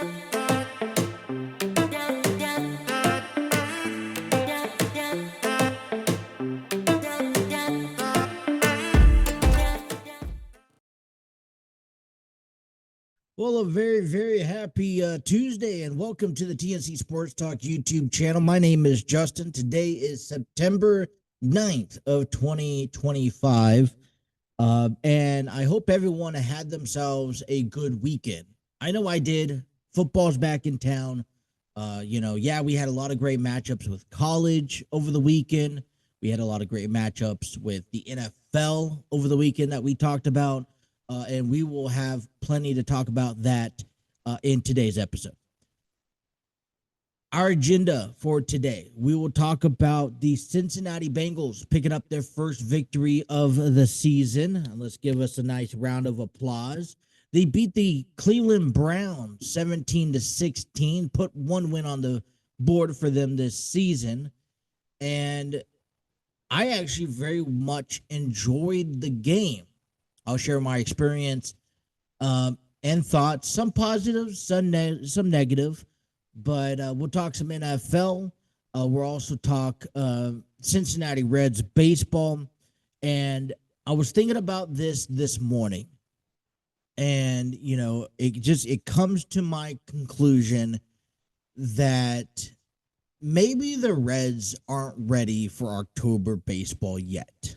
Well, a very, very happy Tuesday, and welcome to the TNC Sports Talk YouTube channel. My name is Justin. Today is September 9th of 2025, and I hope everyone had themselves a good weekend. I know I did. Football's back in town. We had a lot of great matchups with college over the weekend. We had a lot of great matchups with the NFL over the weekend that we talked about. And we will have plenty to talk about that in today's episode. Our agenda for today, we will talk about the Cincinnati Bengals picking up their first victory of the season. Let's give us a nice round of applause. They beat the Cleveland Browns 17-16, put one win on the board for them this season. And I actually very much enjoyed the game. I'll share my experience and thoughts, some positive, some negative, but we'll talk some NFL. We'll also talk Cincinnati Reds baseball. And I was thinking about this morning, and, it comes to my conclusion that maybe the Reds aren't ready for October baseball yet.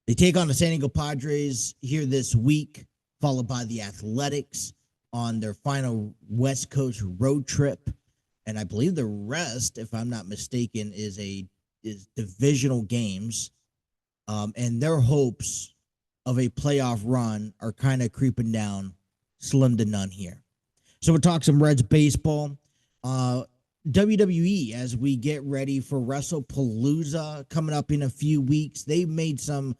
They take on the San Diego Padres here this week, followed by the Athletics on their final West Coast road trip. And I believe the rest, if I'm not mistaken, is divisional games. And their hopes of a playoff run are kind of creeping down, slim to none here. So we'll talk some Reds baseball. WWE, as we get ready for Wrestlepalooza coming up in a few weeks. They've made some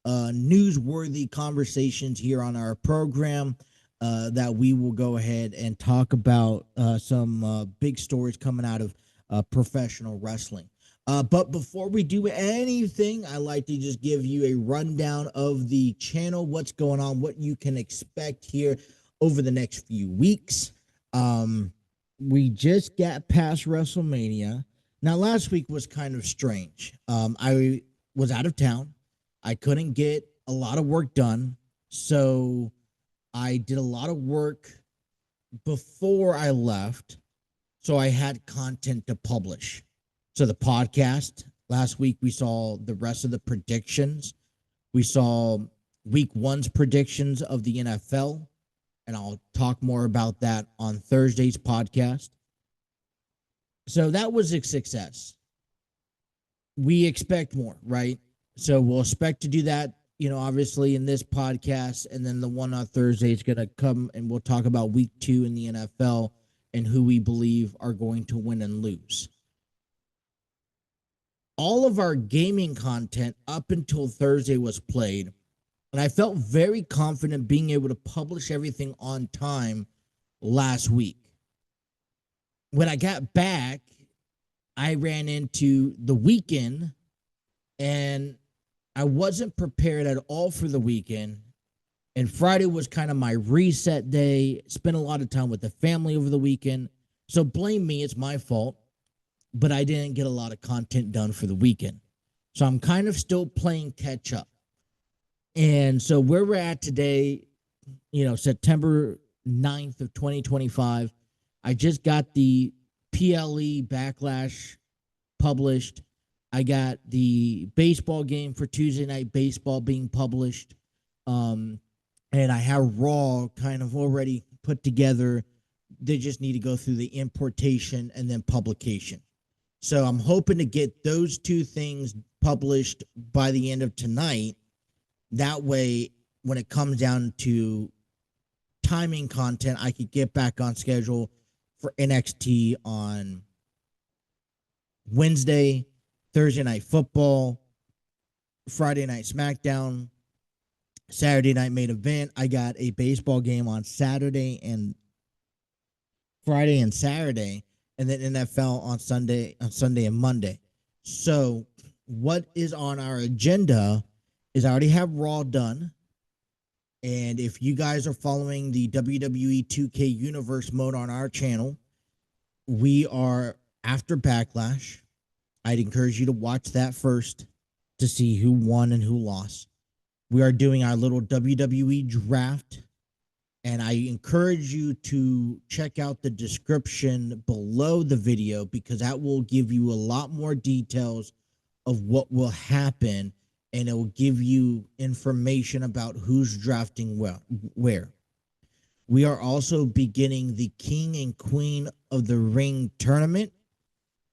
newsworthy conversations here on our program that we will go ahead and talk about some big stories coming out of professional wrestling. But before we do anything, I like to just give you a rundown of the channel, what's going on, what you can expect here over the next few weeks. We just got past WrestleMania. Now, last week was kind of strange. I was out of town. I couldn't get a lot of work done, so I did a lot of work before I left, so I had content to publish. So the podcast, last week we saw the rest of the predictions. We saw week one's predictions of the NFL, and I'll talk more about that on Thursday's podcast. So that was a success. We expect more, right? So we'll expect to do that, obviously in this podcast. And then the one on Thursday is going to come and we'll talk about week 2 in the NFL and who we believe are going to win and lose. All of our gaming content up until Thursday was played. And I felt very confident being able to publish everything on time last week. When I got back, I ran into the weekend and I wasn't prepared at all for the weekend. And Friday was kind of my reset day. Spent a lot of time with the family over the weekend. So blame me, it's my fault. But I didn't get a lot of content done for the weekend. So I'm kind of still playing catch up. And so where we're at today, September 9th of 2025, I just got the PLE Backlash published. I got the baseball game for Tuesday Night Baseball being published. And I have Raw kind of already put together. They just need to go through the importation and then publication. So I'm hoping to get those two things published by the end of tonight. That way, when it comes down to timing content, I could get back on schedule for NXT on Wednesday, Thursday Night Football, Friday Night SmackDown, Saturday Night Main Event. I got a baseball game on Saturday and Friday and Saturday, and then NFL on Sunday and Monday. So what is on our agenda is I already have Raw done, And if you guys are following the WWE 2K Universe mode on our channel, we are after Backlash. I'd encourage you to watch that first to see who won and who lost. We are doing our little WWE draft, and I encourage you to check out the description below the video because that will give you a lot more details of what will happen, and it will give you information about who's drafting where. We are also beginning the King and Queen of the Ring tournament,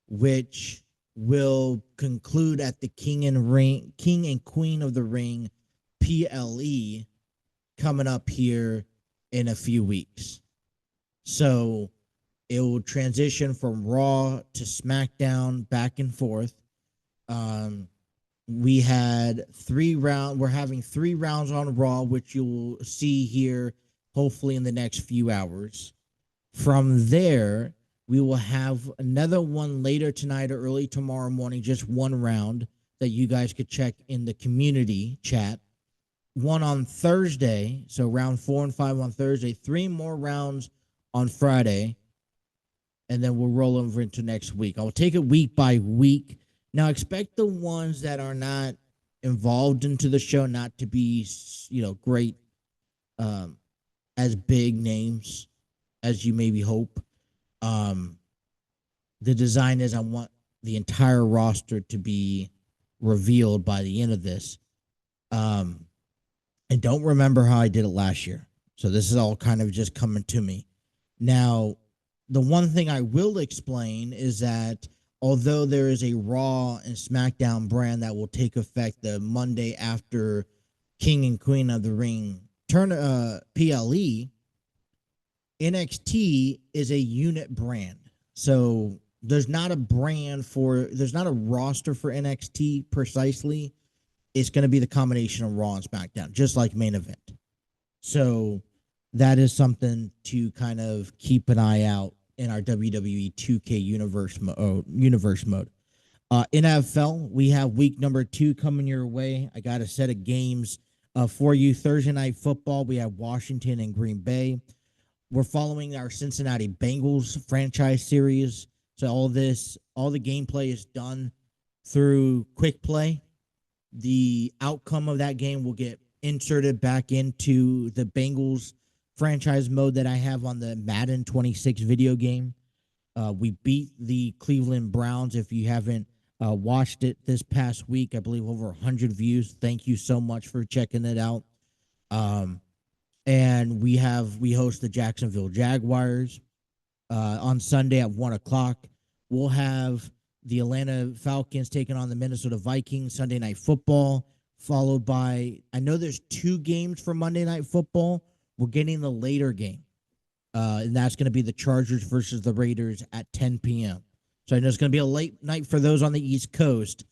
which will conclude at the King and Queen of the Ring PLE coming up here in a few weeks. So it will transition from Raw to SmackDown back and forth. We had 3 rounds. We're having 3 rounds on Raw, which you'll see here hopefully in the next few hours. From there, we will have another one later tonight or early tomorrow morning, just 1 round that you guys could check in the community chat. 1 on Thursday, so round 4 and 5 on Thursday, 3 more rounds on Friday, and then we'll roll over into next week. I'll take it week by week. Now, expect the ones that are not involved into the show not to be, great, as big names as you maybe hope. The design is I want the entire roster to be revealed by the end of this. I don't remember how I did it last year. So this is all kind of just coming to me. Now, the one thing I will explain is that although there is a Raw and SmackDown brand that will take effect the Monday after King and Queen of the Ring PLE, NXT is a unit brand. So there's not a roster for NXT precisely. It's going to be the combination of Raw and SmackDown, just like main event. So that is something to kind of keep an eye out in our WWE 2K universe mode. NFL, we have week number 2 coming your way. I got a set of games for you. Thursday Night Football, we have Washington and Green Bay. We're following our Cincinnati Bengals franchise series. So all the gameplay is done through Quick Play. The outcome of that game will get inserted back into the Bengals franchise mode that I have on the Madden 26 video game. We beat the Cleveland Browns. If you haven't watched it this past week, I believe over 100 views. Thank you so much for checking it out. And we host the Jacksonville Jaguars on Sunday at 1:00. We'll have the Atlanta Falcons taking on the Minnesota Vikings Sunday Night Football, followed by, I know there's 2 games for Monday Night Football. We're getting the later game, and that's going to be the Chargers versus the Raiders at 10 p.m. So I know it's going to be a late night for those on the East Coast,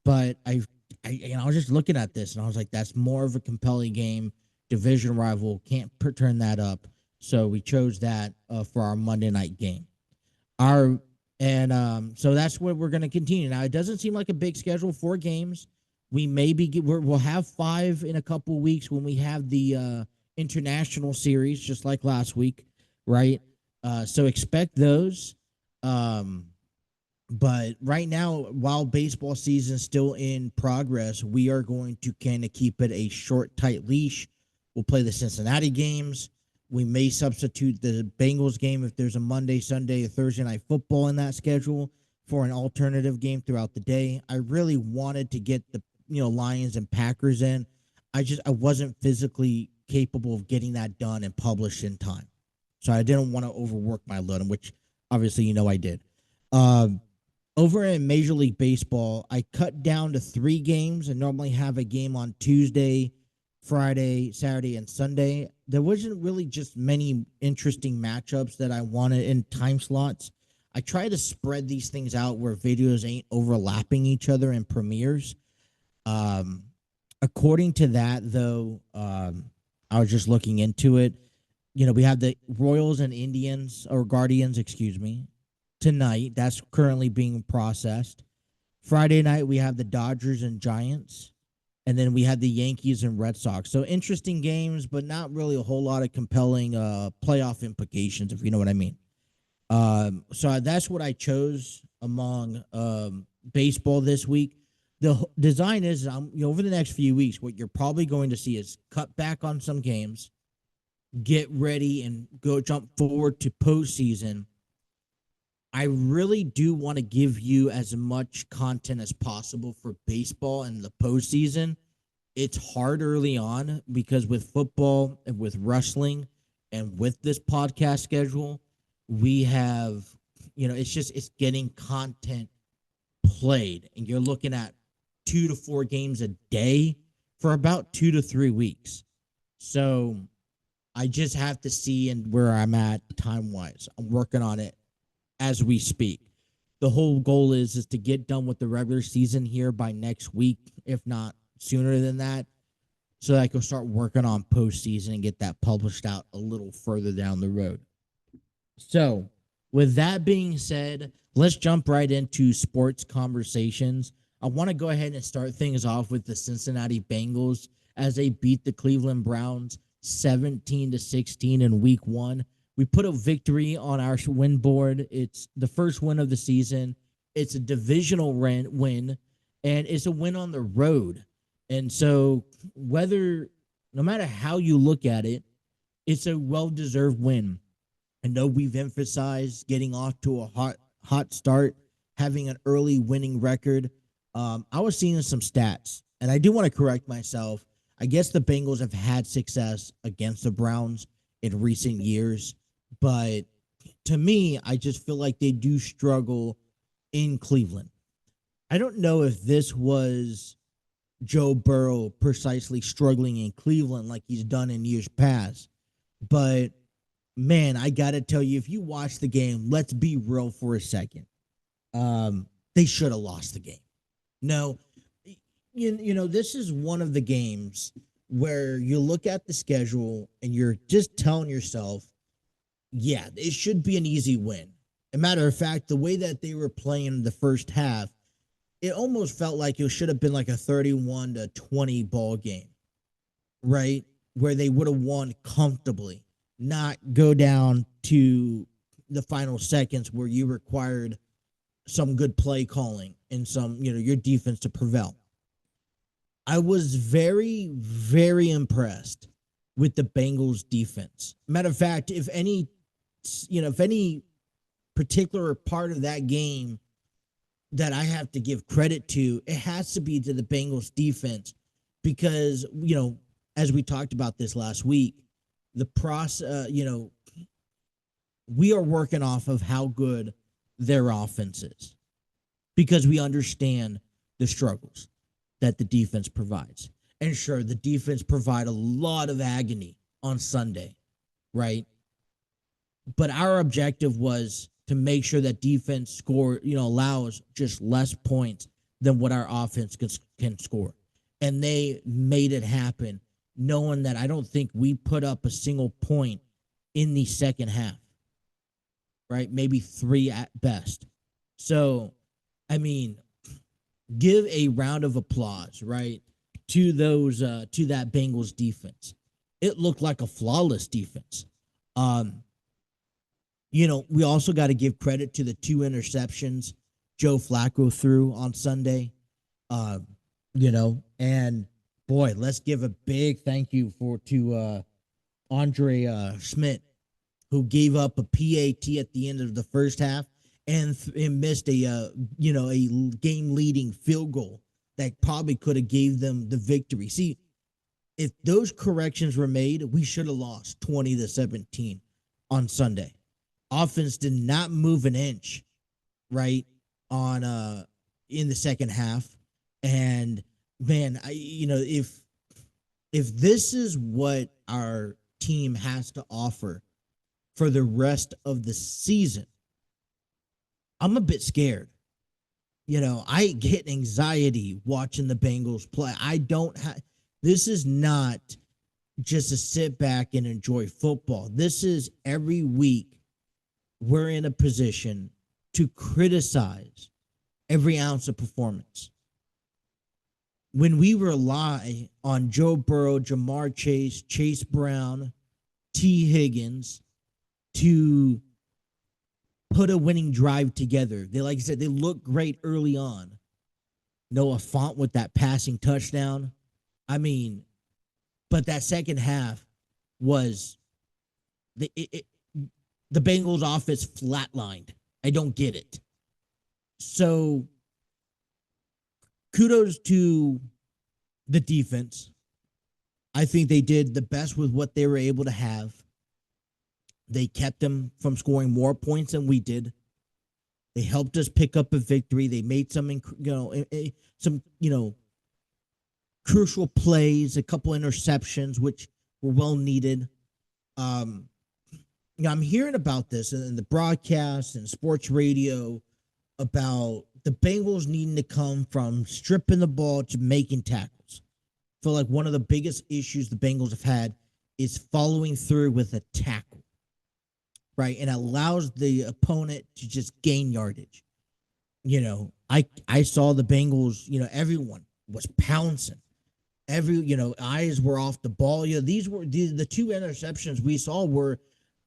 but I was just looking at this, and I was like, that's more of a compelling game, division rival, can't turn that up. So we chose that for our Monday night game. So that's what we're going to continue. Now, it doesn't seem like a big schedule, 4 games. We we'll have 5 in a couple weeks when we have the international series, just like last week, right? So expect those. But right now, while baseball season is still in progress, we are going to kind of keep it a short, tight leash. We'll play the Cincinnati games. We may substitute the Bengals game if there's a Monday, Sunday, or Thursday Night Football in that schedule for an alternative game throughout the day. I really wanted to get the Lions and Packers in. I wasn't physically capable of getting that done and published in time. So I didn't want to overwork my load, which obviously I did. Over in Major League Baseball, I cut down to 3 games and normally have a game on Tuesday, Friday, Saturday, and Sunday. There wasn't really just many interesting matchups that I wanted in time slots. I try to spread these things out where videos ain't overlapping each other in premieres. According to that, though, I was just looking into it. We have the Royals and Guardians, tonight. That's currently being processed. Friday night, we have the Dodgers and Giants. And then we had the Yankees and Red Sox. So interesting games, but not really a whole lot of compelling playoff implications, if you know what I mean. So that's what I chose among baseball this week. The design is, over the next few weeks, what you're probably going to see is cut back on some games, get ready, and go jump forward to postseason. I really do want to give you as much content as possible for baseball and the postseason. It's hard early on because with football and with wrestling and with this podcast schedule, we have, it's getting content played, and you're looking at 2 to 4 games a day for about 2 to 3 weeks. So I just have to see and where I'm at time wise. I'm working on it as we speak. The whole goal is to get done with the regular season here by next week, if not sooner than that, so that I can start working on postseason and get that published out a little further down the road. So, with that being said, let's jump right into sports conversations. I want to go ahead and start things off with the Cincinnati Bengals as they beat the Cleveland Browns 17-16 in week 1. We put a victory on our win board. It's the first win of the season. It's a divisional win, and it's a win on the road. And so no matter how you look at it, it's a well-deserved win. I know we've emphasized getting off to a hot start, having an early winning record. I was seeing some stats, and I do want to correct myself. I guess the Bengals have had success against the Browns in recent years, but to me, I just feel like they do struggle in Cleveland. I don't know if this was Joe Burrow precisely struggling in Cleveland like he's done in years past, but man, I got to tell you, if you watch the game, let's be real for a second. They should have lost the game. No, this is one of the games where you look at the schedule and you're just telling yourself, yeah, it should be an easy win. As a matter of fact, the way that they were playing the first half, it almost felt like it should have been like a 31-20 ball game, right? Where they would have won comfortably, not go down to the final seconds where you required some good play calling and some, your defense to prevail. I was very, very impressed with the Bengals defense. Matter of fact, if any particular part of that game that I have to give credit to, it has to be to the Bengals defense because, as we talked about this last week, the process, we are working off of how good their offense is because we understand the struggles that the defense provides. And sure, the defense provide a lot of agony on Sunday, right? But our objective was to make sure that defense allows just less points than what our offense can score. And they made it happen, knowing that I don't think we put up a single point in the second half, right? Maybe 3 at best. So, give a round of applause, right, to that Bengals defense. It looked like a flawless defense. We also got to give credit to the 2 interceptions Joe Flacco threw on Sunday. And boy, let's give a big thank you to Andre Schmidt, who gave up a PAT at the end of the first half and missed a game-leading field goal that probably could have gave them the victory. See, if those corrections were made, we should have lost 20-17 on Sunday. Offense did not move an inch, right, on in the second half. And man, if this is what our team has to offer for the rest of the season, I'm a bit scared. I get anxiety watching the Bengals play. This is not just a sit back and enjoy football. This is every week we're in a position to criticize every ounce of performance. when we rely on Joe Burrow, Jamar Chase, Chase Brown, T. Higgins to put a winning drive together. They, like I said, they look great early on. Noah Fant with that passing touchdown. I mean, but that second half was the Bengals offense flatlined. I don't get it. So kudos to the defense. I think they did the best with what they were able to have. They kept them from scoring more points than we did. They helped us pick up a victory. They made some, crucial plays, a couple interceptions, which were well needed. I'm hearing about this in the broadcast and sports radio about the Bengals needing to come from stripping the ball to making tackles. I feel like one of the biggest issues the Bengals have had is following through with a tackle, right? And allows the opponent to just gain yardage. I saw the Bengals, everyone was pouncing. Eyes were off the ball. These were the two interceptions we saw were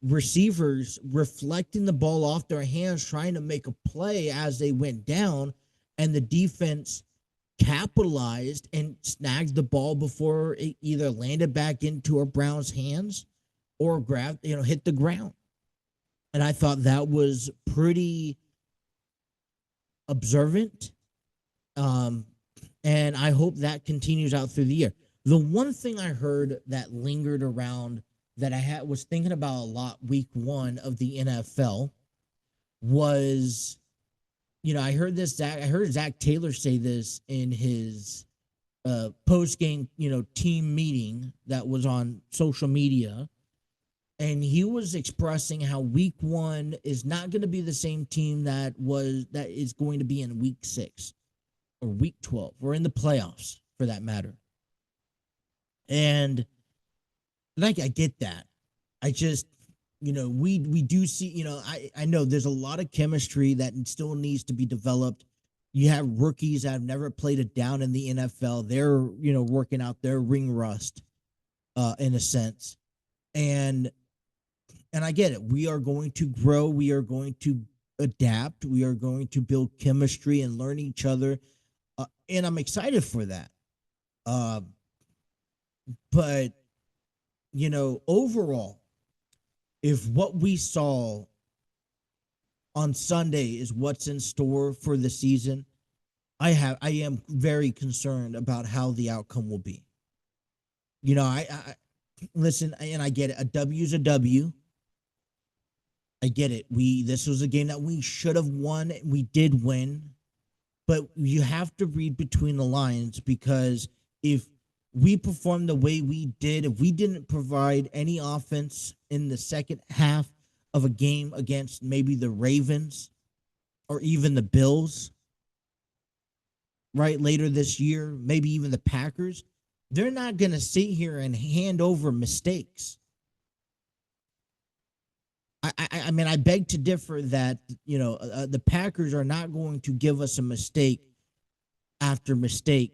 receivers reflecting the ball off their hands, trying to make a play as they went down, and the defense capitalized and snagged the ball before it either landed back into a Browns' hands or hit the ground. And I thought that was pretty observant. And I hope that continues out through the year. The one thing I heard that lingered around that I was thinking about a lot week 1 of the NFL was, I heard Zach Taylor say this in his post-game, team meeting that was on social media. And he was expressing how week 1 is not going to be the same team that is going to be in week 6 or week 12 or in the playoffs for that matter. And I get that. I just, we do see, I know there's a lot of chemistry that still needs to be developed. You have rookies that have never played it down in the NFL. They're, working out their ring rust, in a sense. And I get it. We are going to grow. We are going to adapt. We are going to build chemistry and learn each other. And I'm excited for that. But, overall, if what we saw on Sunday is what's in store for the season, I am very concerned about how the outcome will be. I listen, and I get it. A W is a W. I get it. This was a game that we should have won. We did win, but you have to read between the lines, because if we performed the way we did, if we didn't provide any offense in the second half of a game against maybe the Ravens or even the Bills, right, later this year, maybe even the Packers, they're not going to sit here and hand over mistakes. I mean, I beg to differ that, the Packers are not going to give us a mistake after mistake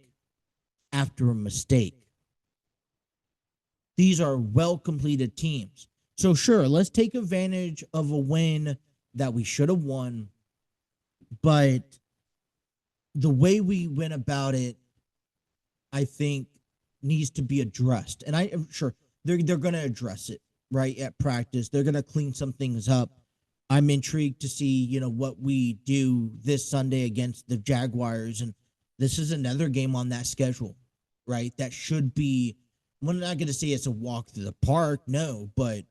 after a mistake. These are well-completed teams. So, sure, let's take advantage of a win that we should have won, but the way we went about it, I think, needs to be addressed. And I'm sure they're going to address it. Right, at practice. They're going to clean some things up. I'm intrigued to see, what we do this Sunday against the Jaguars. And this is another game on that schedule, right? That should be, I'm not going to say it's a walk through the park, no, but,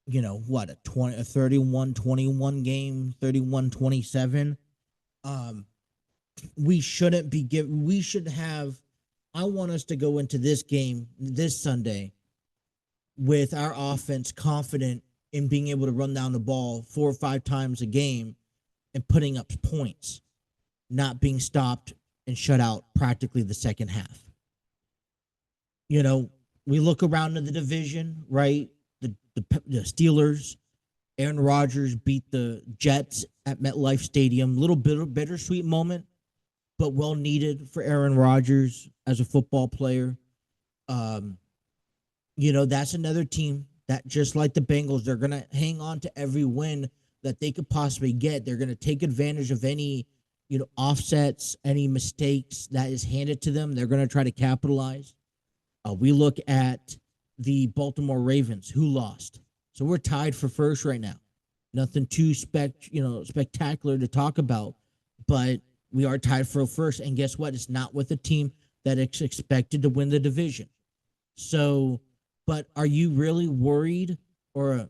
a 31-21 game, 31-27. We shouldn't be we should have, I want us to go into this game this Sunday with our offense confident in being able to run down the ball 4 or 5 times a game and putting up points, not being stopped and shut out practically the second half. We look around in the division, right? The Steelers, Aaron Rodgers beat the Jets at MetLife Stadium. Little bit of bittersweet moment. but well needed for Aaron Rodgers as a football player. Um, that's another team that, just like the Bengals, they're going to hang on to every win that they could possibly get. They're going to take advantage of any, offsets, any mistakes that is handed to them. They're going to try to capitalize. We look at the Baltimore Ravens, who lost. So we're tied for first right now. Nothing too spectacular to talk about, but we are tied for first. And guess what? It's not with a team that is expected to win the division. So, but are you really worried, or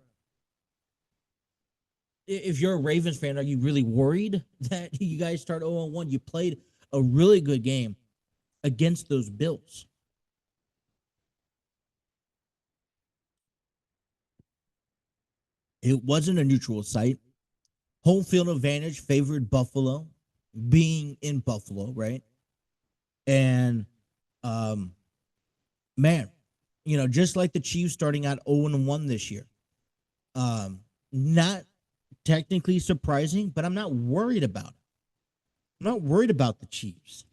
if you're a Ravens fan, are you really worried that you guys start 0-1? You played a really good game against those Bills. It wasn't a neutral site. Home field advantage favored Buffalo, being in Buffalo, right? And um, man, just like the Chiefs starting out 0-1 this year. Not technically surprising, but I'm not worried about it. I'm not worried about the Chiefs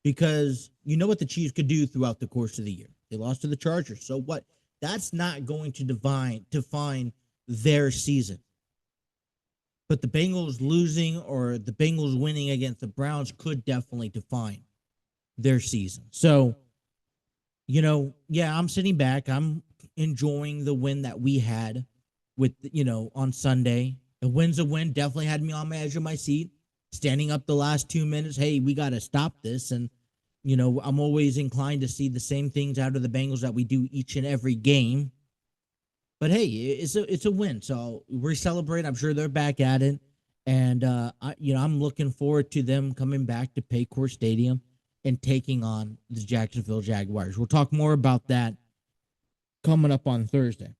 because you know what the Chiefs could do throughout the course of the year. They lost to the Chargers. So what? That's not going to define their season. But the Bengals losing or the Bengals winning against the Browns could definitely define their season. So, I'm sitting back. I'm enjoying the win that we had with, on Sunday. A win's a win. Definitely had me on my edge of my seat, standing up the last 2 minutes. Hey, we got to stop this. And, I'm always inclined to see the same things out of the Bengals that we do each and every game. But hey, it's a win. So we celebrate. I'm sure they're back at it. And, I'm looking forward to them coming back to Paycor Stadium and taking on the Jacksonville Jaguars. We'll talk more about that coming up on Thursday.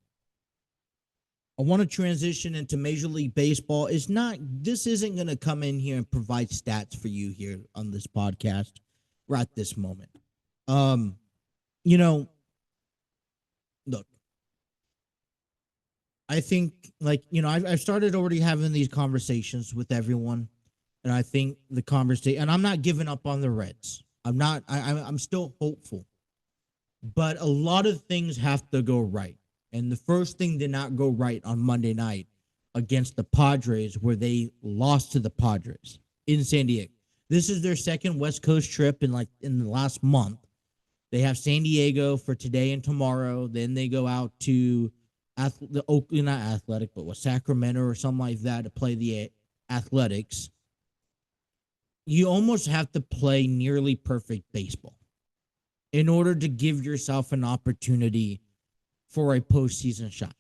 I want to transition into Major League Baseball. This isn't going to come in here and provide stats for you here on this podcast right at this moment. Look, I think I've started already having these conversations with everyone, and I think the conversation, and I'm not giving up on the Reds. I'm still hopeful, but a lot of things have to go right. And the first thing did not go right on Monday night against the Padres, where they lost to the Padres in San Diego. This is their second West Coast trip in the last month. They have San Diego for today and tomorrow. Then they go out to the Oakland, not Athletic, but Sacramento or something like that to play the Athletics. You almost have to play nearly perfect baseball in order to give yourself an opportunity for a postseason shot.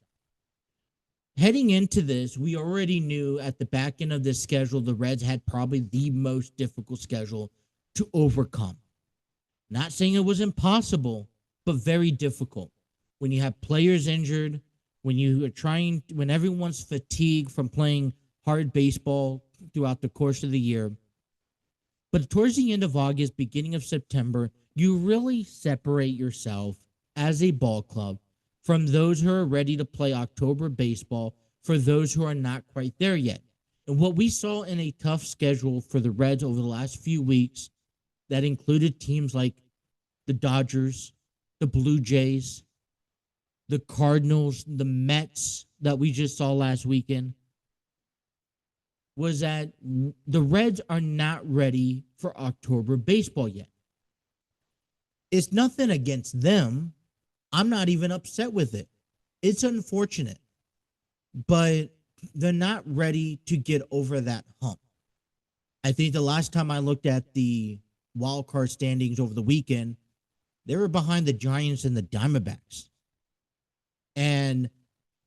Heading into this, we already knew at the back end of this schedule, the Reds had probably the most difficult schedule to overcome. Not saying it was impossible, but very difficult. When you have players injured, when everyone's fatigued from playing hard baseball throughout the course of the year. But towards the end of August, beginning of September, you really separate yourself as a ball club from those who are ready to play October baseball for those who are not quite there yet. And what we saw in a tough schedule for the Reds over the last few weeks that included teams like the Dodgers, the Blue Jays, the Cardinals, the Mets that we just saw last weekend, was that the Reds are not ready for October baseball yet. It's nothing against them. I'm not even upset with it. It's unfortunate, but they're not ready to get over that hump. I think the last time I looked at the wild card standings over the weekend, they were behind the Giants and the Diamondbacks. And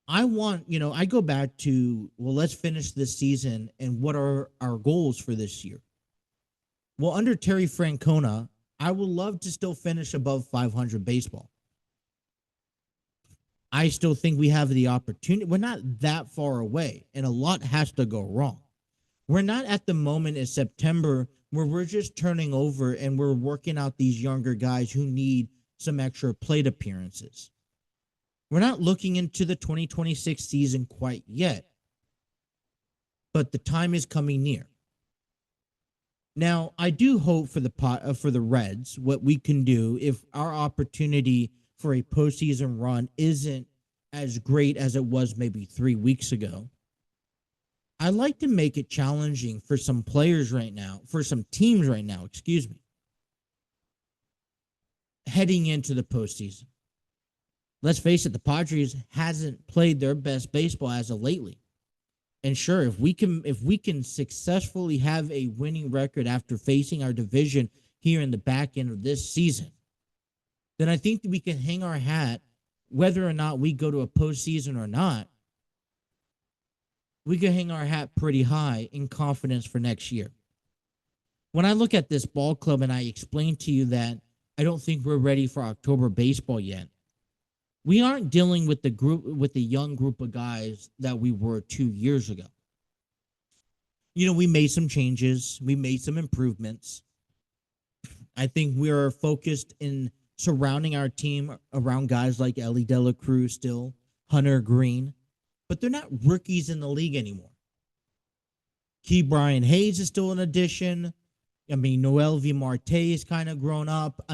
I go back to, let's finish this season and what are our goals for this year? Well, under Terry Francona, I would love to still finish above 500 baseball. I still think we have the opportunity. We're not that far away, and a lot has to go wrong. We're not at the moment in September where we're just turning over and we're working out these younger guys who need some extra plate appearances. We're not looking into the 2026 season quite yet, but the time is coming near. Now, I do hope for the Reds, what we can do if our opportunity for a postseason run isn't as great as it was maybe 3 weeks ago. I'd like to make it challenging for some players right now, for some teams right now, excuse me, heading into the postseason. Let's face it, the Padres hasn't played their best baseball as of lately. And sure, if we can successfully have a winning record after facing our division here in the back end of this season, then I think that we can hang our hat, whether or not we go to a postseason or not. We can hang our hat pretty high in confidence for next year. When I look at this ball club and I explain to you that I don't think we're ready for October baseball yet, we aren't dealing with the young group of guys that we were 2 years ago. We made some changes, we made some improvements. I think we're focused in surrounding our team around guys like Ellie De La Cruz still, Hunter Green, but they're not rookies in the league anymore. Key Brian Hayes is still an addition. Noel V. Marte is kind of grown up.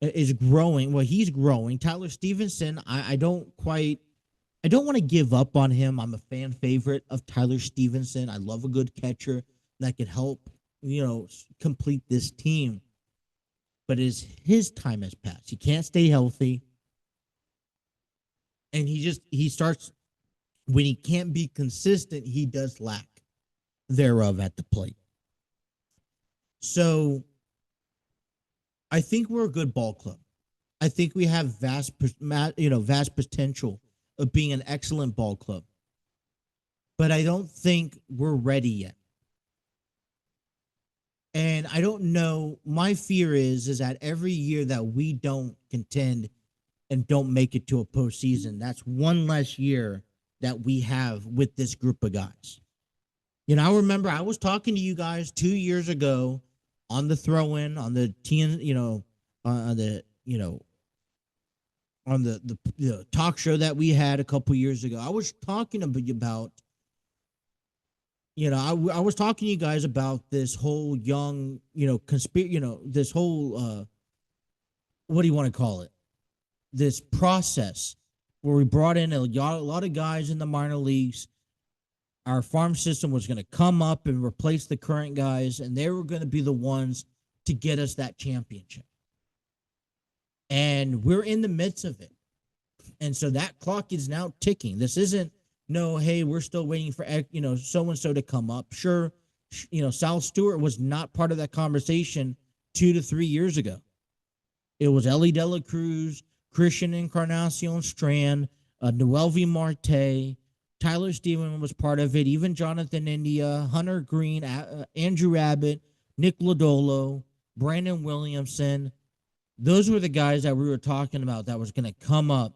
Is growing. Well, he's growing. Tyler Stevenson, I don't want to give up on him. I'm a fan favorite of Tyler Stevenson. I love a good catcher that can help, complete this team. But his time has passed. He can't stay healthy. And he starts, when he can't be consistent, he does lack thereof at the plate. So I think we're a good ball club. I think we have vast potential of being an excellent ball club. But I don't think we're ready yet. And I don't know. My fear is that every year that we don't contend and don't make it to a postseason, that's one less year that we have with this group of guys. I remember I was talking to you guys 2 years ago on the throw-in, on the on the talk show that we had a couple years ago. I was talking about, I was talking to you guys about this whole young, this whole, what do you want to call it? This process where we brought in a lot of guys in the minor leagues. Our farm system was going to come up and replace the current guys, and they were going to be the ones to get us that championship. And we're in the midst of it. And so that clock is now ticking. This isn't, hey, we're still waiting for, so-and-so to come up. Sure, Sal Stewart was not part of that conversation 2 to 3 years ago. It was Ellie De La Cruz, Christian Encarnacion Strand, Noel V. Marte, Tyler Stevenson was part of it, even Jonathan India, Hunter Green, Andrew Abbott, Nick Lodolo, Brandon Williamson. Those were the guys that we were talking about that was going to come up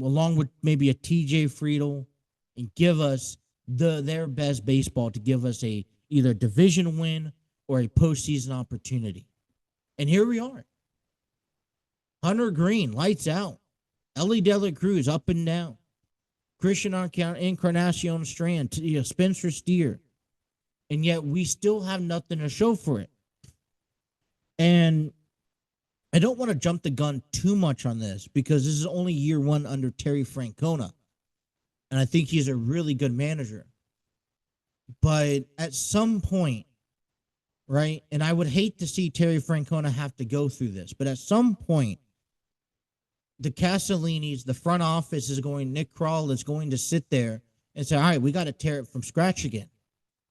along with maybe a TJ Friedel and give us their best baseball to give us a either division win or a postseason opportunity. And here we are. Hunter Green, lights out. Ellie De La Cruz, up and down. Christian Encarnacion Strand, Spencer Steer. And yet we still have nothing to show for it. And I don't want to jump the gun too much on this because this is only year one under Terry Francona. And I think he's a really good manager. But at some point, right, and I would hate to see Terry Francona have to go through this, but at some point, the Castellinis, the front office Nick Kroll is going to sit there and say, all right, we got to tear it from scratch again.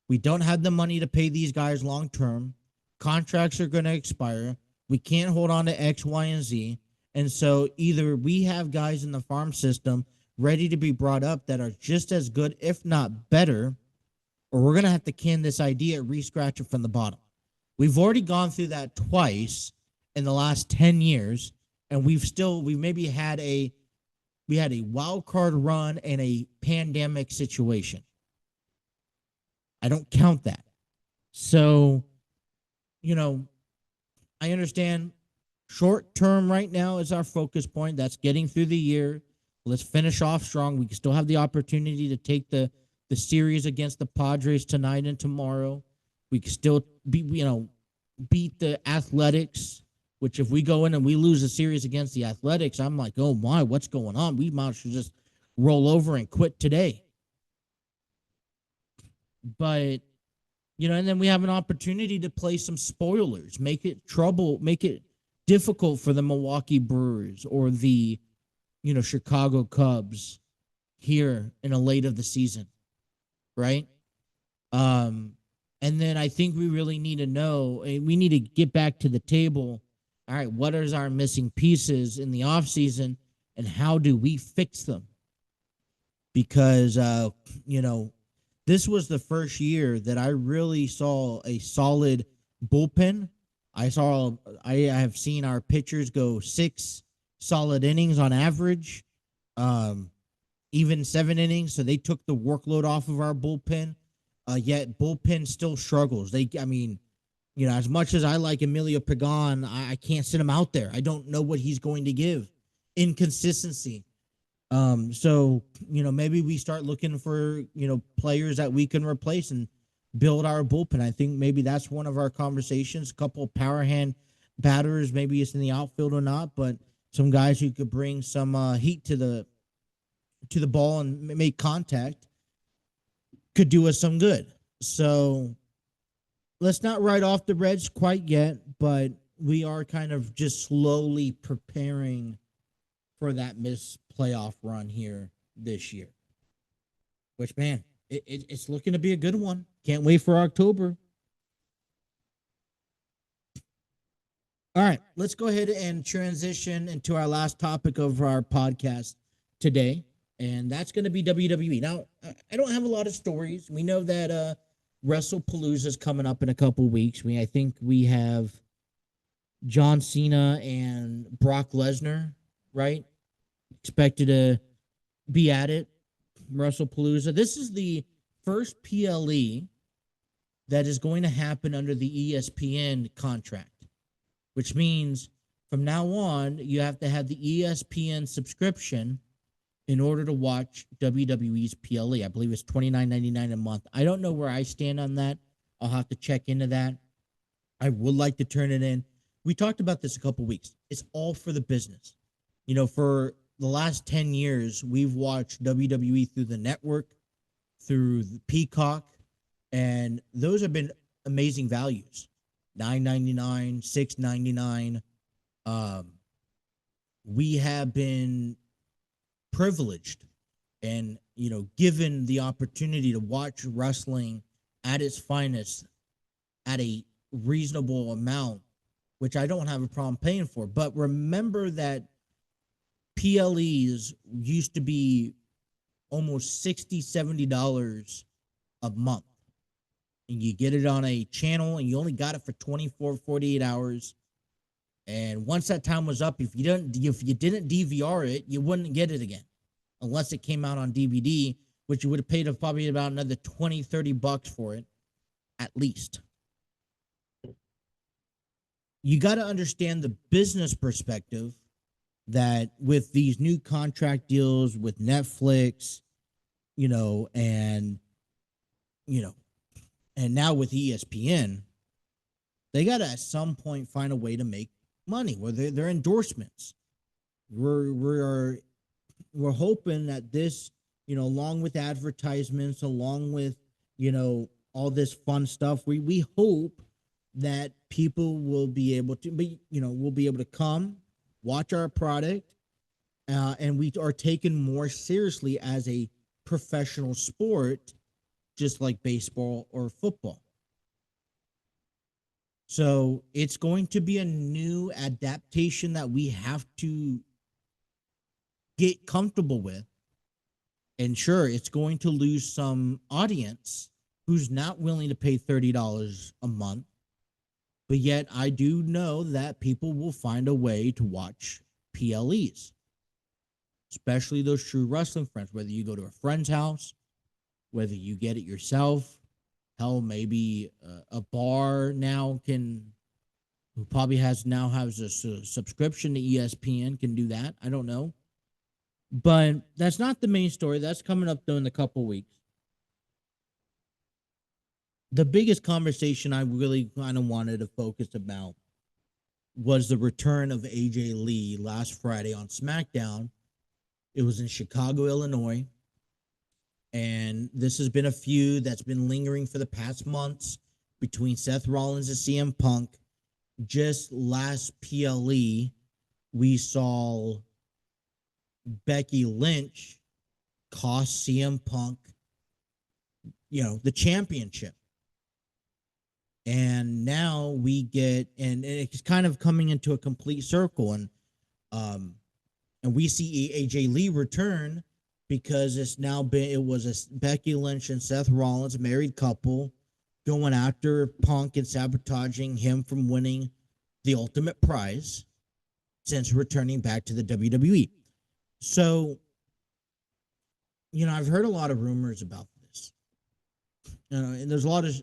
We don't have the money to pay these guys long term. Contracts are going to expire. We can't hold on to X, Y, and Z. And so either we have guys in the farm system ready to be brought up that are just as good, if not better, or we're going to have to can this idea, re-scratch it from the bottom. We've already gone through that twice in the last 10 years. And we maybe had a wild card run and a pandemic situation. I don't count that. So, I understand short term right now is our focus point. That's getting through the year. Let's finish off strong. We can still have the opportunity to take the series against the Padres tonight and tomorrow. We can still beat the Athletics, which if we go in and we lose a series against the Athletics, I'm like, oh my, what's going on? We might should just roll over and quit today. But, and then we have an opportunity to play some spoilers, make it difficult for the Milwaukee Brewers or the, Chicago Cubs here in a late of the season, right? And then I think we really need to know, we need to get back to the table. All right, what are our missing pieces in the offseason and how do we fix them? Because, this was the first year that I really saw a solid bullpen. I have seen our pitchers go 6 solid innings on average, even 7 innings. So they took the workload off of our bullpen. Yet bullpen still struggles. As much as I like Emilio Pagan, I can't sit him out there. I don't know what he's going to give. Inconsistency. So, maybe we start looking for, players that we can replace and build our bullpen. I think maybe that's one of our conversations. A couple of power hand batters, maybe it's in the outfield or not, but some guys who could bring some heat to the ball and make contact could do us some good. So let's not write off the Reds quite yet, but we are kind of just slowly preparing for that missed playoff run here this year. Which, man, it's looking to be a good one. Can't wait for October. All right, let's go ahead and transition into our last topic of our podcast today, and that's going to be WWE. Now, I don't have a lot of stories. We know that Wrestlepalooza is coming up in a couple weeks. I think we have John Cena and Brock Lesnar, right? Expected to be at it. Wrestlepalooza. This is the first PLE that is going to happen under the ESPN contract, which means from now on, you have to have the ESPN subscription in order to watch WWE's PLE. I believe it's $29.99 a month. I don't know where I stand on that. I'll have to check into that. I would like to turn it in. We talked about this a couple weeks. It's all for the business. For the last 10 years, we've watched WWE through the network, through the Peacock, and those have been amazing values. $9.99, $6.99. We have been privileged and, given the opportunity to watch wrestling at its finest at a reasonable amount, which I don't have a problem paying for. But remember that PLEs used to be almost $60, $70 a month. And you get it on a channel and you only got it for 24, 48 hours. And once that time was up, if you didn't DVR it, you wouldn't get it again unless it came out on DVD, which you would have paid probably about another $20, $30 for it, at least. You got to understand the business perspective that with these new contract deals with Netflix, and now with ESPN, they got to at some point find a way to make money, whether they're endorsements. We're hoping that this, along with advertisements, along with, all this fun stuff, we hope that people will be able to come, watch our product, and we are taken more seriously as a professional sport, just like baseball or football. So it's going to be a new adaptation that we have to get comfortable with. And sure, it's going to lose some audience who's not willing to pay $30 a month. But yet I do know that people will find a way to watch PLEs, especially those true wrestling friends, whether you go to a friend's house, whether you get it yourself. Hell, maybe a bar now who probably has a subscription to ESPN can do that. I don't know. But that's not the main story. That's coming up though in a couple weeks. the biggest conversation I really kind of wanted to focus about was the return of AJ Lee last Friday on SmackDown. It was in Chicago, Illinois. And this has been a feud that's been lingering for the past months between Seth Rollins and CM Punk. Just last PLE, we saw Becky Lynch cost CM Punk, the championship. And now we get, and it's kind of coming into a complete circle. And we see AJ Lee return because it was a Becky Lynch and Seth Rollins married couple going after Punk and sabotaging him from winning the ultimate prize since returning back to the WWE. So, I've heard a lot of rumors about this. And there's a lot of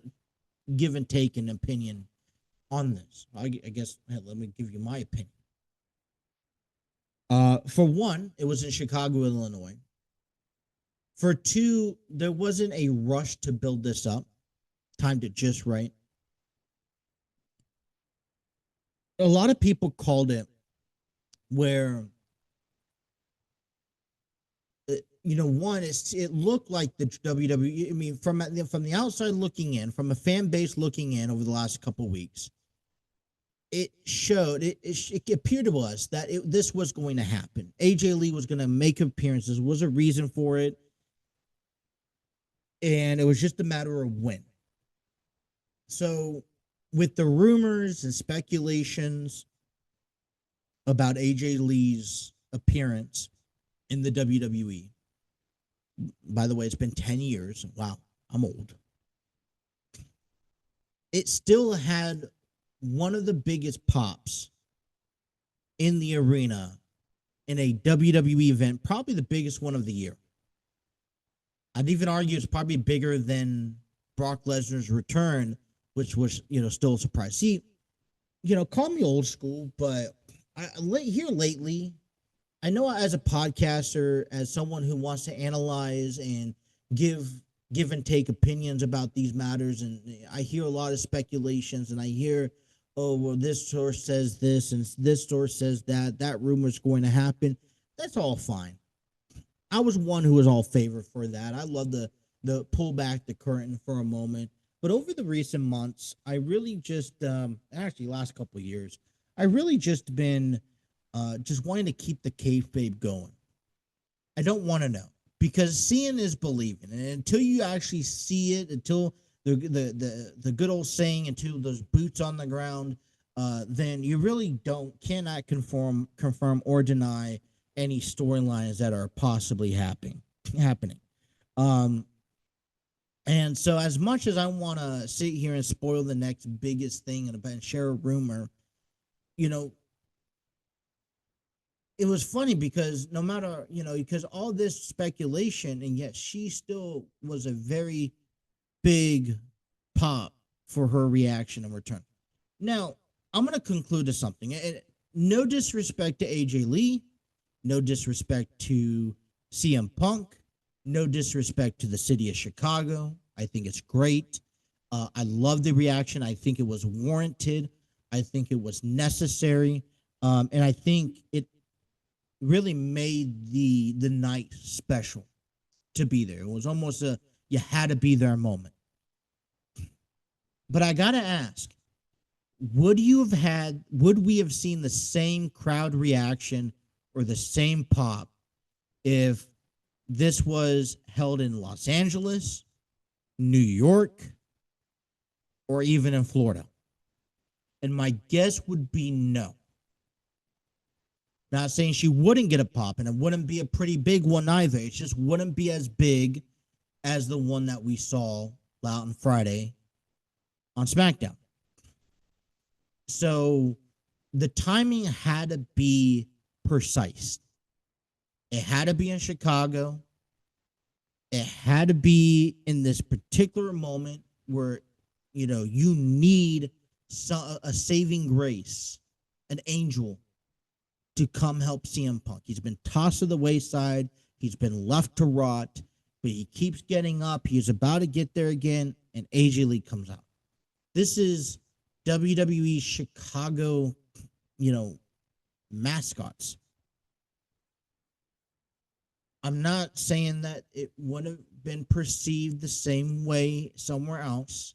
give and take and opinion on this. I guess, let me give you my opinion. For one, it was in Chicago, Illinois. For two, there wasn't a rush to build this up. Timed it just right. A lot of people called it where, one, it looked like the WWE. I mean, from the outside looking in, from a fan base looking in over the last couple of weeks, it showed, it appeared to us that this was going to happen. AJ Lee was going to make appearances, was a reason for it. And it was just a matter of when. So, with the rumors and speculations about AJ Lee's appearance in the WWE, by the way, it's been 10 years. Wow, I'm old. It still had one of the biggest pops in the arena in a WWE event, probably the biggest one of the year. I'd even argue it's probably bigger than Brock Lesnar's return, which was, still a surprise. See, call me old school, but here lately, I know as a podcaster, as someone who wants to analyze and give and take opinions about these matters, and I hear a lot of speculations, and I hear, oh, well, this source says this, and this source says that rumor's going to happen. That's all fine. I was one who was all favor for that. I love the pull back the curtain for a moment. But over the recent months, I really just, actually last couple of years, I really just been just wanting to keep the kayfabe going. I don't want to know, because seeing is believing. And until you actually see it, until the good old saying, until those boots on the ground, then you really cannot confirm or deny any storylines that are possibly happening. And so as much as I want to sit here and spoil the next biggest thing and share a rumor, it was funny because no matter, because all this speculation, and yet she still was a very big pop for her reaction and return. Now, I'm going to conclude to something. No disrespect to AJ Lee. No disrespect to CM Punk. No disrespect to the city of Chicago. I think it's great. I love the reaction. I think it was warranted. I think it was necessary. And I think it really made the night special to be there. It was almost you had to be there moment. But I got to ask, would we have seen the same crowd reaction or the same pop if this was held in Los Angeles, New York, or even in Florida? And my guess would be no. Not saying she wouldn't get a pop, and it wouldn't be a pretty big one either. It just wouldn't be as big as the one that we saw out on Friday on SmackDown. So the timing had to be precise. It had to be in Chicago. It had to be in this particular moment where, you need a saving grace, an angel, to come help CM Punk. He's been tossed to the wayside. He's been left to rot, but he keeps getting up. He's about to get there again, and AJ Lee comes out. This is WWE Chicago, mascots. I'm not saying that it would have been perceived the same way somewhere else,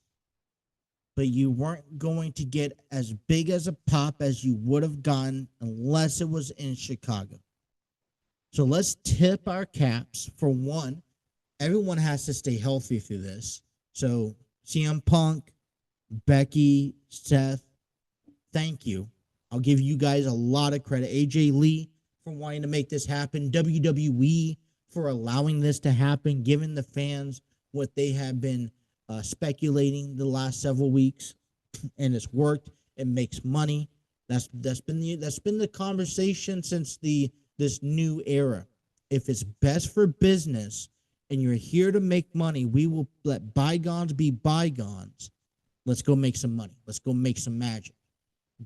but you weren't going to get as big as a pop as you would have gotten unless it was in Chicago. So let's tip our caps. For one, everyone has to stay healthy through this. So CM Punk, Becky, Seth, thank you. I'll give you guys a lot of credit. AJ Lee for wanting to make this happen. WWE for allowing this to happen, giving the fans what they have been speculating the last several weeks, and it's worked. It makes money. That's been the conversation since this new era. If it's best for business and you're here to make money, we will let bygones be bygones. Let's go make some money. Let's go make some magic.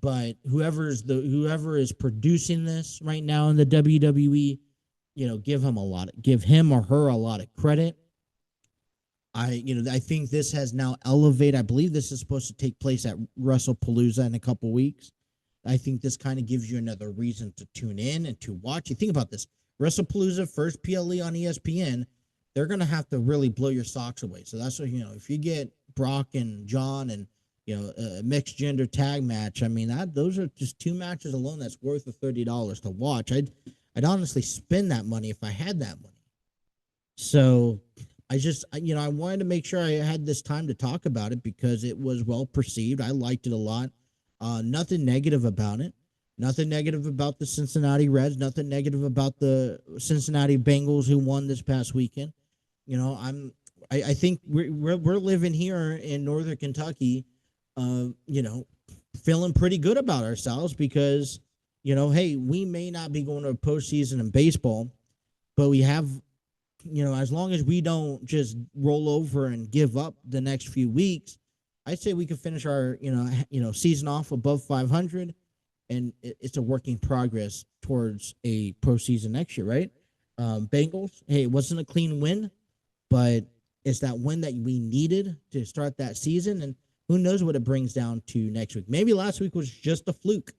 But whoever is producing this right now in the WWE, give him or her a lot of credit. I think this has now elevated. I believe this is supposed to take place at Wrestlepalooza in a couple weeks. I think this kind of gives you another reason to tune in and to watch. You think about this. Wrestlepalooza, first PLE on ESPN, they're going to have to really blow your socks away. So that's what, if you get Brock and John and, a mixed gender tag match, I mean, those are just two matches alone that's worth the $30 to watch. I'd honestly spend that money if I had that money. So I wanted to make sure I had this time to talk about it because it was well perceived. I liked it a lot. Nothing negative about it. Nothing negative about the Cincinnati Reds. Nothing negative about the Cincinnati Bengals who won this past weekend. I think we're living here in Northern Kentucky, feeling pretty good about ourselves because, hey, we may not be going to a postseason in baseball, but we have, as long as we don't just roll over and give up the next few weeks, I'd say we could finish our, season off above 500, and it's a work in progress towards a postseason next year, right? Bengals, hey, it wasn't a clean win, but it's that win that we needed to start that season, and who knows what it brings down to next week. Maybe last week was just a fluke,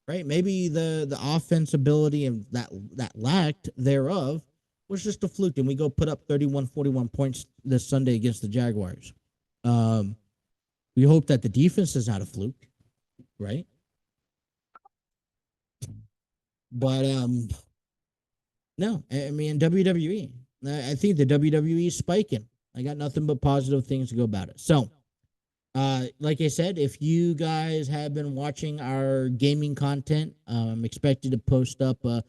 right? Maybe the offense ability and that lacked thereof was just a fluke, and we go put up 41 points this Sunday against the Jaguars. We hope that the defense is not a fluke, right? But no, I mean WWE. I think the WWE is spiking. I got nothing but positive things to go about it. So, like I said, if you guys have been watching our gaming content, I'm expected to post up a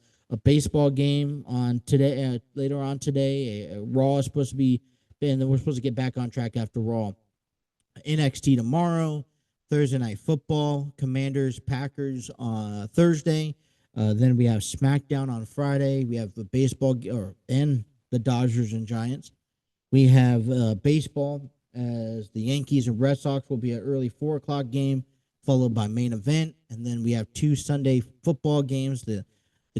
baseball game on today. Later on today, Raw is supposed to be, and then we're supposed to get back on track after Raw. NXT tomorrow, Thursday Night Football, Commanders, Packers on Thursday. Then we have SmackDown on Friday. We have the baseball and the Dodgers and Giants. We have baseball as the Yankees and Red Sox will be an early 4 o'clock game, followed by main event. And then we have 2 Sunday football games, the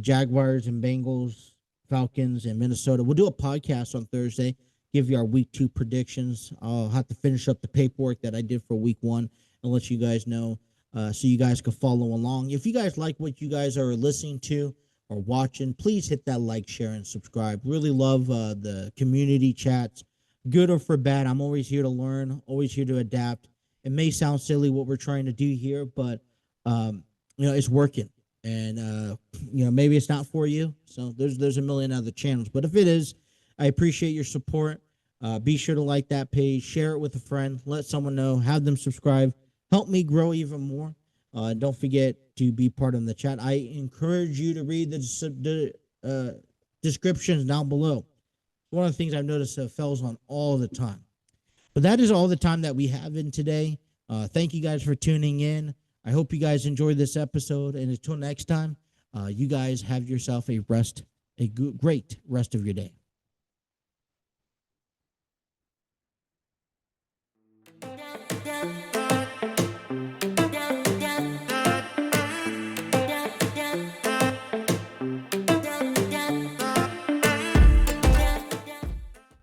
Jaguars and Bengals, Falcons, and Minnesota. We'll do a podcast on Thursday, give you our week 2 predictions. I'll have to finish up the paperwork that I did for week 1 and let you guys know so you guys can follow along. If you guys like what you guys are listening to or watching, please hit that like, share, and subscribe. Really love the community chats, good or for bad. I'm always here to learn, always here to adapt. It may sound silly what we're trying to do here, but it's working. And maybe it's not for you. So there's a million other channels. But if it is, I appreciate your support. Be sure to like that page, share it with a friend, let someone know, have them subscribe, help me grow even more. Don't forget to be part of the chat. I encourage you to read the descriptions down below. One of the things I've noticed fails on all the time. But that is all the time that we have in today. Thank you guys for tuning in. I hope you guys enjoyed this episode. And until next time, you guys have yourself a great rest of your day. Yeah.